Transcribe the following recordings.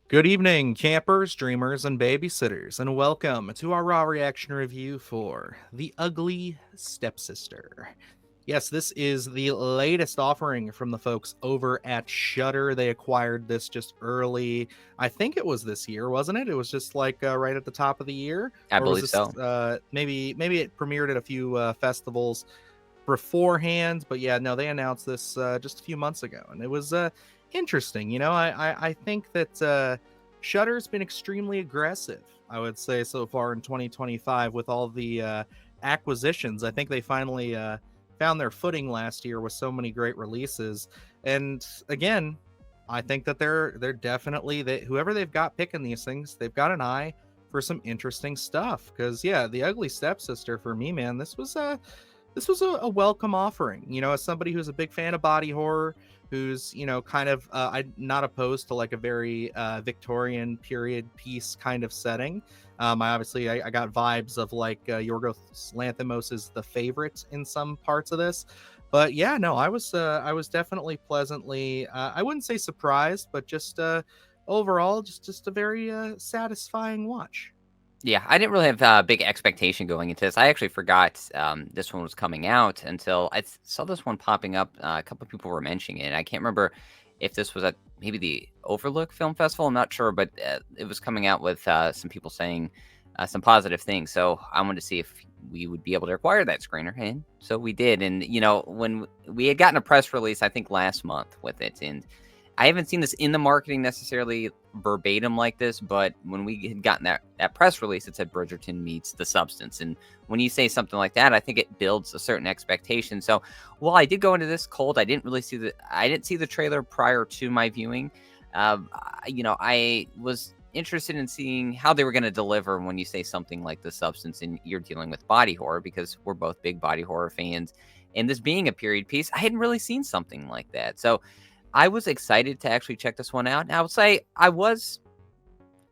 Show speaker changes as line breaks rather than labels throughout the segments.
Good evening, campers, dreamers, and babysitters, and welcome to our raw reaction review for The Ugly Stepsister. Yes, this is the latest offering from the folks over at Shudder. They acquired this just early. I think it was this year, wasn't it? It was just like right at the top of the year,
I
or was
believe
this
so.
maybe it premiered at a few festivals beforehand? But yeah, no, they announced this just a few months ago, and it was interesting. I think that Shutter's been extremely aggressive, I would say, so far in 2025 with all the acquisitions. I think they finally found their footing last year with so many great releases. And again, I think that they're definitely whoever they've got picking these things, they've got an eye for some interesting stuff. Because yeah, The Ugly Stepsister for me, man, this was a welcome offering. As somebody who's a big fan of body horror, who's kind of I'm not opposed to like a very Victorian period piece kind of setting. I got vibes of like Yorgos Lanthimos' The Favorite in some parts of this. But yeah, no, I was definitely pleasantly I wouldn't say surprised, but just overall just a very satisfying watch.
Yeah, I didn't really have big expectation going into this. I actually forgot this one was coming out until saw this one popping up. A couple of people were mentioning it. I can't remember if this was at maybe the Overlook Film Festival. I'm not sure, but it was coming out with some people saying some positive things. So I wanted to see if we would be able to acquire that screener, and so we did. And when we had gotten a press release, I think last month with it, and I haven't seen this in the marketing necessarily verbatim like this, but when we had gotten that press release, it said Bridgerton meets The Substance. And when you say something like that, I think it builds a certain expectation. So while I did go into this cold, I didn't see the trailer prior to my viewing. I was interested in seeing how they were going to deliver when you say something like The Substance and you're dealing with body horror, because we're both big body horror fans. And this being a period piece, I hadn't really seen something like that. So I was excited to actually check this one out. And I would say I was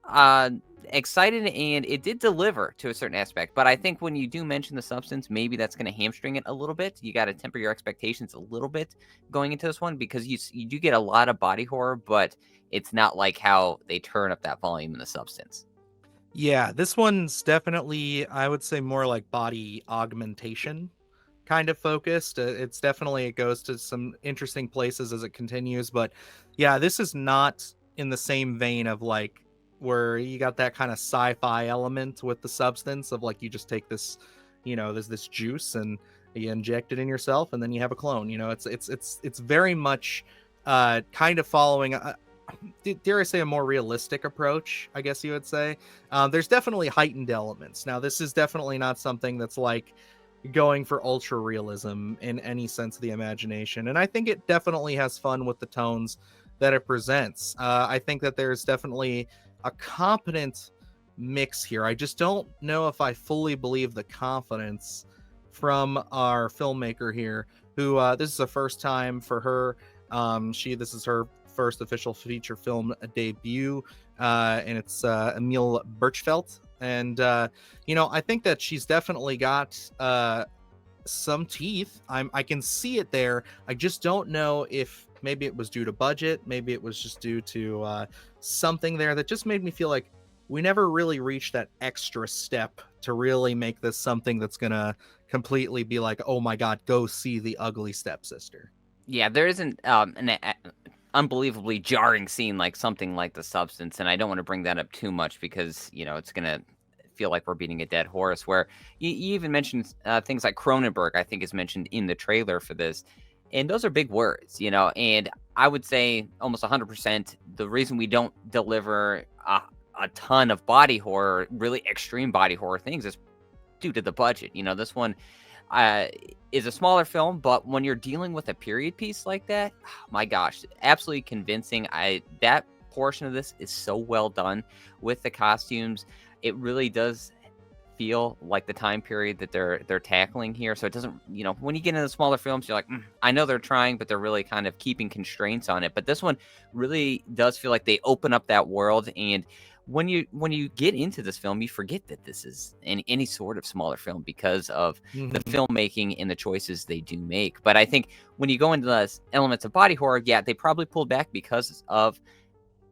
uh, excited, and it did deliver to a certain aspect. But I think when you do mention The Substance, maybe that's going to hamstring it a little bit. You got to temper your expectations a little bit going into this one, because you do get a lot of body horror, but it's not like how they turn up that volume in The Substance.
Yeah, this one's definitely, I would say, more like body augmentation kind of focused. It's definitely, it goes to some interesting places as it continues. But yeah, this is not in the same vein of like where you got that kind of sci-fi element with The Substance of like you just take this, there's this juice and you inject it in yourself and then you have a clone. It's very much kind of following dare I say, a more realistic approach, I guess you would say. There's definitely heightened elements. Now, this is definitely not something that's like going for ultra realism in any sense of the imagination. And I think it definitely has fun with the tones that it presents. I think that there's definitely a competent mix here. I just don't know if I fully believe the confidence from our filmmaker here, who this is the first time for her. This is her first official feature film debut, and it's Emil Birchfeld. And I think that she's definitely got some teeth. I can see it there. I just don't know if maybe it was due to budget, maybe it was just due to something there that just made me feel like we never really reached that extra step to really make this something that's gonna completely be like, oh my god, go see The Ugly Stepsister.
Yeah, there isn't unbelievably jarring scene like something like The Substance, and I don't want to bring that up too much because it's gonna feel like we're beating a dead horse. Where you even mentioned things like Cronenberg, I think is mentioned in the trailer for this, and those are big words, And I would say almost 100% the reason we don't deliver a ton of body horror, really extreme body horror things, is due to the budget. This one uh, is a smaller film, but when you're dealing with a period piece like that, my gosh, absolutely convincing. That portion of this is so well done with the costumes. It really does feel like the time period that they're tackling here. So it doesn't, when you get into the smaller films, you're like, I know they're trying, but they're really kind of keeping constraints on it. But this one really does feel like they open up that world. And when you get into this film, you forget that this is any sort of smaller film because of the
Mhm.
filmmaking and the choices they do make. But I think when you go into the elements of body horror, yeah, they probably pulled back because of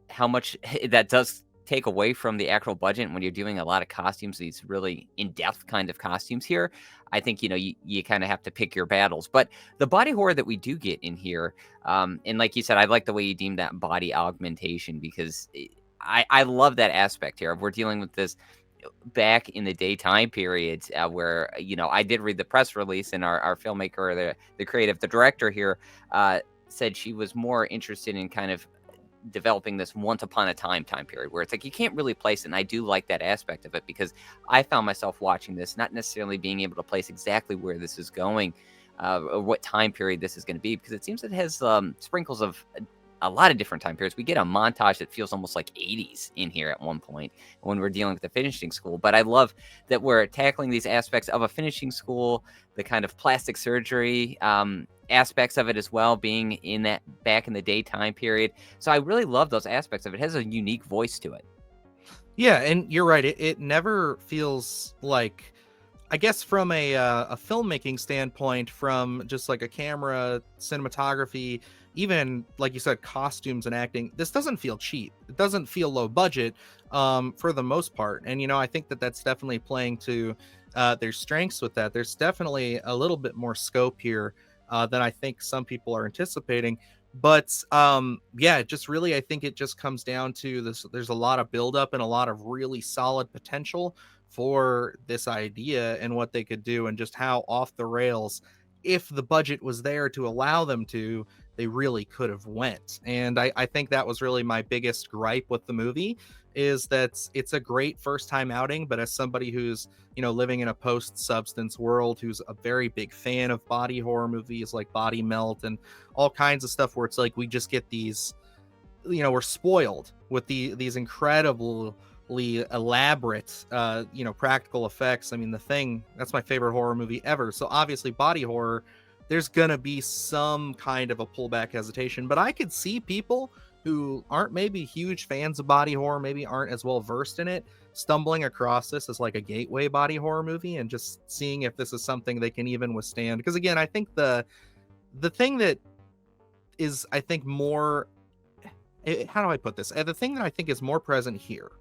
how much that does take away from the actual budget when you're doing a lot of costumes, these really in-depth kind of costumes here. I think, you kind of have to pick your battles. But the body horror that we do get in here, and like you said, I like the way you deemed that body augmentation, because I love that aspect here. We're dealing with this back in the daytime period, where, I did read the press release, and our filmmaker, the creative, the director here, said she was more interested in kind of developing this once upon a time period where it's like you can't really place it. And I do like that aspect of it, because I found myself watching this not necessarily being able to place exactly where this is going, or what time period this is going to be, because it seems it has sprinkles of a lot of different time periods. We get a montage that feels almost like 80s in here at one point when we're dealing with the finishing school. But I love that we're tackling these aspects of a finishing school, the kind of plastic surgery aspects of it as well, being in that back in the daytime period. So I really love those aspects of it. It has a unique voice to it.
Yeah, and you're right. It never feels like, I guess, from a filmmaking standpoint, from just like a camera, cinematography, even like you said, costumes and acting, this doesn't feel cheap. It doesn't feel low budget, for the most part. And I think that that's definitely playing to their strengths with that. There's definitely a little bit more scope here than I think some people are anticipating. But yeah, it just really, I think it just comes down to this. There's a lot of buildup and a lot of really solid potential for this idea and what they could do, and just how off the rails, if the budget was there to allow them to, they really could have went. And I think that was really my biggest gripe with the movie, is that it's a great first time outing, but as somebody who's living in a post substance world, who's a very big fan of body horror movies like Body Melt and all kinds of stuff, where it's like we just get these, we're spoiled with these incredibly elaborate practical effects. I mean, The Thing, that's my favorite horror movie ever, so obviously body horror, there's gonna be some kind of a pullback hesitation. But I could see people who aren't maybe huge fans of body horror, maybe aren't as well versed in it, stumbling across this as like a gateway body horror movie and just seeing if this is something they can even withstand. Because again, I think the thing that is, I think, more, how do I put this? The thing that I think is more present here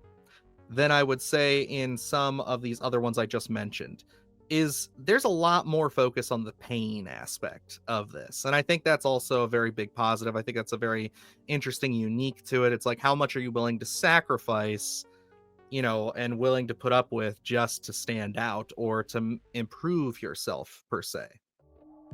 than I would say in some of these other ones I just mentioned is there's a lot more focus on the pain aspect of this. And I think that's also a very big positive. I think that's a very interesting, unique to it. It's like, how much are you willing to sacrifice, and willing to put up with just to stand out or to improve yourself, per se.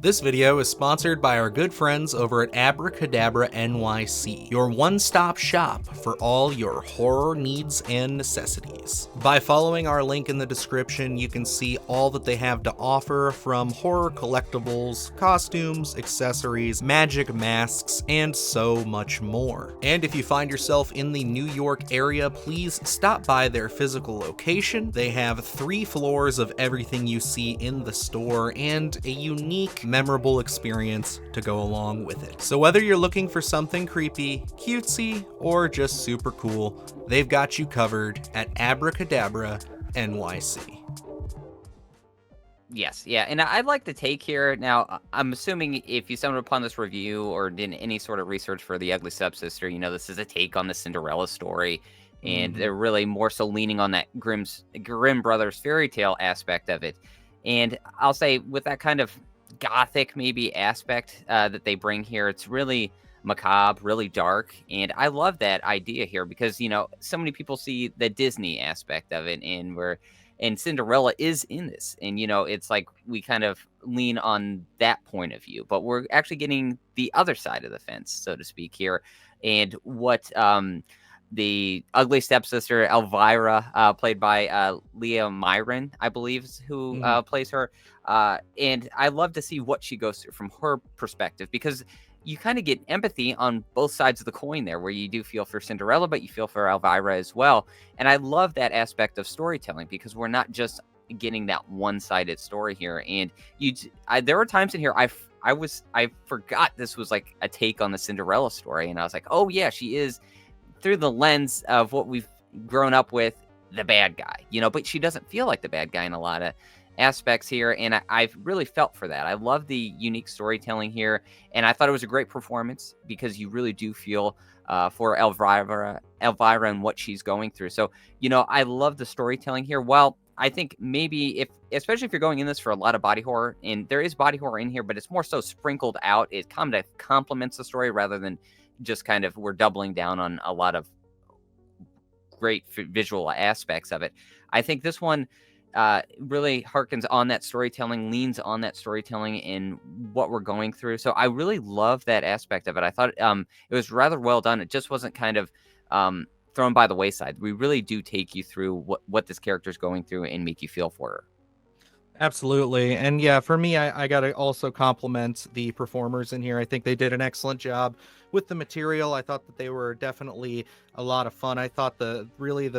This video is sponsored by our good friends over at Abracadabra NYC, your one-stop shop for all your horror needs and necessities. By following our link in the description, you can see all that they have to offer, from horror collectibles, costumes, accessories, magic masks, and so much more. And if you find yourself in the New York area, please stop by their physical location. They have 3 floors of everything you see in the store and a unique, memorable experience to go along with it. So whether you're looking for something creepy, cutesy, or just super cool, they've got you covered at Abracadabra NYC.
Yes, yeah, and I'd like to take here now. I'm assuming if you stumbled upon this review or did any sort of research for The Ugly Stepsister, this is a take on the Cinderella story, and they're really more so leaning on that Grimm Brothers fairy tale aspect of it. And I'll say, with that kind of gothic maybe aspect that they bring here, it's really macabre, really dark, and I love that idea here, because so many people see the Disney aspect of it, and Cinderella is in this, and it's like we kind of lean on that point of view, but we're actually getting the other side of the fence, so to speak, here. And what the ugly stepsister Elvira, played by Leah Myron, I believe, is who plays her. And I love to see what she goes through from her perspective, because you kind of get empathy on both sides of the coin there, where you do feel for Cinderella, but you feel for Elvira as well. And I love that aspect of storytelling, because we're not just getting that one-sided story here. And there were times in here I forgot this was like a take on the Cinderella story, and I was like, oh yeah, she is, through the lens of what we've grown up with, the bad guy, but she doesn't feel like the bad guy in a lot of aspects here, and I've really felt for that. I love the unique storytelling here, and I thought it was a great performance because you really do feel for Elvira and what she's going through. So, I love the storytelling here. Well, I think maybe especially if you're going in this for a lot of body horror, and there is body horror in here, but it's more so sprinkled out. It kind of complements the story rather than just kind of we're doubling down on a lot of great visual aspects of it. I think this one really harkens on that storytelling, leans on that storytelling in what we're going through. So I really love that aspect of it. I thought it was rather well done. It just wasn't kind of thrown by the wayside. We really do take you through what this character is going through and make you feel for her.
Absolutely. And yeah, for me, I got to also compliment the performers in here. I think they did an excellent job with the material. I thought that they were definitely a lot of fun. I thought the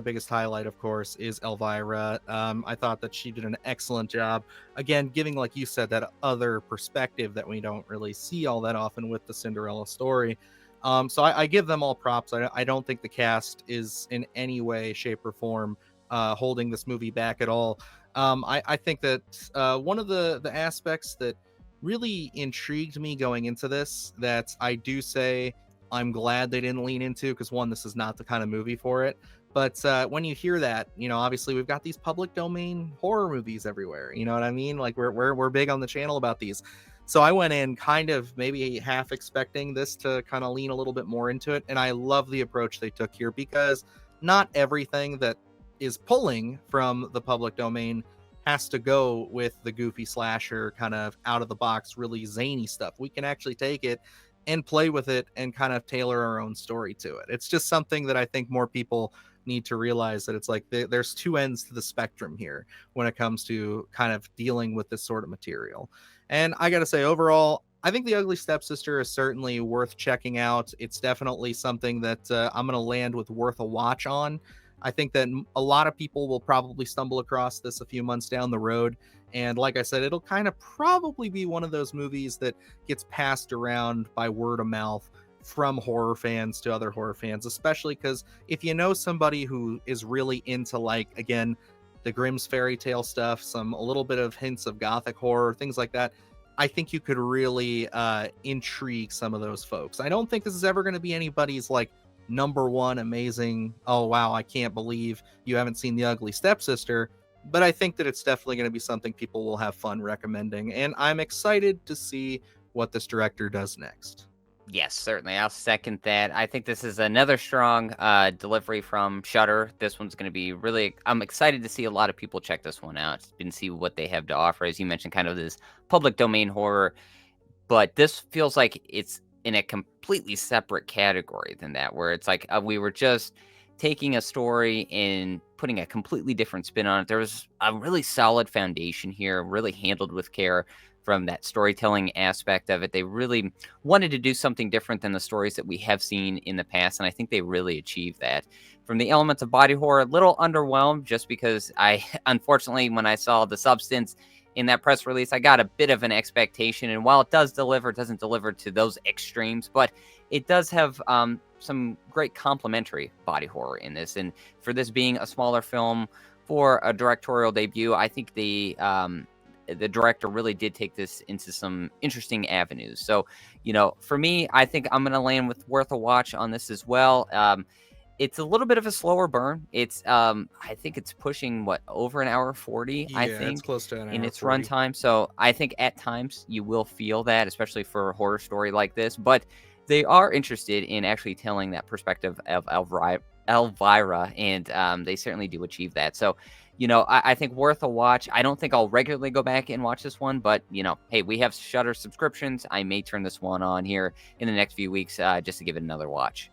biggest highlight, of course, is Elvira. I thought that she did an excellent job. Again, giving, like you said, that other perspective that we don't really see all that often with the Cinderella story. So I give them all props. I don't think the cast is in any way, shape, or form holding this movie back at all. I think that one of the aspects that really intrigued me going into this, that I do say I'm glad they didn't lean into, because one, this is not the kind of movie for it. But when you hear that, obviously we've got these public domain horror movies everywhere. You know what I mean? Like we're big on the channel about these. So I went in kind of maybe half expecting this to kind of lean a little bit more into it, and I love the approach they took here, because not everything that is pulling from the public domain has to go with the goofy slasher kind of out of the box, really zany stuff. We can actually take it and play with it and kind of tailor our own story to it. It's just something that I think more people need to realize, that it's like there's two ends to the spectrum here when it comes to kind of dealing with this sort of material. And I got to say, overall, I think The Ugly Stepsister is certainly worth checking out. It's definitely something that I'm going to land with worth a watch on. I think that a lot of people will probably stumble across this a few months down the road. And like I said, it'll kind of probably be one of those movies that gets passed around by word of mouth from horror fans to other horror fans, especially because if you know somebody who is really into, like, again, the Grimm's fairy tale stuff, a little bit of hints of gothic horror, things like that, I think you could really intrigue some of those folks. I don't think this is ever going to be anybody's like number one amazing, oh wow, I can't believe you haven't seen The Ugly Stepsister, but I think that it's definitely going to be something people will have fun recommending, and I'm excited to see what this director does next.
Yes, certainly. I'll second that. I think this is another strong delivery from Shudder. This one's going to be really. I'm excited to see a lot of people check this one out and see what they have to offer. As you mentioned, kind of this public domain horror, but this feels like it's in a completely separate category than that, where it's like we were just taking a story and putting a completely different spin on it. There was a really solid foundation here, really handled with care from that storytelling aspect of it. They really wanted to do something different than the stories that we have seen in the past, and I think they really achieved that. From the elements of body horror, a little underwhelmed, just because I, unfortunately, when I saw the substance in that press release, I got a bit of an expectation, and while it does deliver, it doesn't deliver to those extremes, but it does have some great complementary body horror in this. And for this being a smaller film for a directorial debut, I think the director really did take this into some interesting avenues. So, for me, I think I'm going to land with worth a watch on this as well. It's a little bit of a slower burn. It's I think it's pushing over an hour 40,
Yeah,
I think,
it's close to an
in
hour
its
40.
runtime. So I think at times you will feel that, especially for a horror story like this. But they are interested in actually telling that perspective of Elvira, and they certainly do achieve that. So, I think worth a watch. I don't think I'll regularly go back and watch this one, but, hey, we have Shudder subscriptions. I may turn this one on here in the next few weeks just to give it another watch.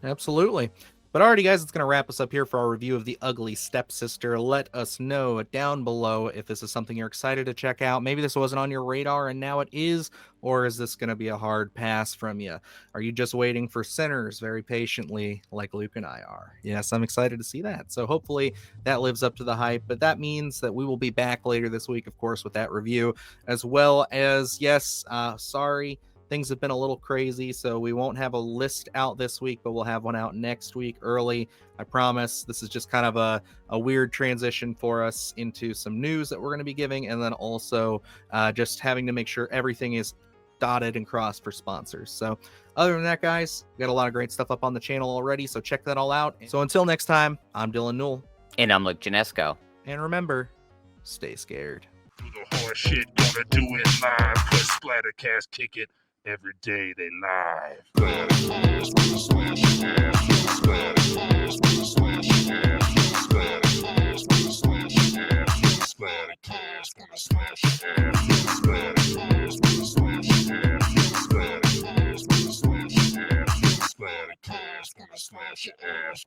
Absolutely. But alrighty, guys, it's going to wrap us up here for our review of The Ugly Stepsister. Let us know down below if this is something you're excited to check out. Maybe this wasn't on your radar and now it is, or is this going to be a hard pass from you? Are you just waiting for Sinners very patiently like Luke and I are? Yes, I'm excited to see that. So hopefully that lives up to the hype, but that means that we will be back later this week, of course, with that review, as well as, yes, sorry, things have been a little crazy, so we won't have a list out this week, but we'll have one out next week early. I promise. This is just kind of a weird transition for us into some news that we're going to be giving, and then also just having to make sure everything is dotted and crossed for sponsors. So other than that, guys, we got a lot of great stuff up on the channel already, so check that all out. So until next time, I'm Dylan Newell.
And I'm Luke Janesco.
And remember, stay scared.
Do the hard shit, gonna do it live. Cause Splattercast kick it every day they live. Splattercast, gonna smash your ass. Splattercast, gonna smash your ass. Splattercast, gonna smash your ass. Splattercast, gonna smash your ass. Splattercast, gonna smash your ass. Splattercast, gonna smash your ass. Splattercast, gonna smash your ass.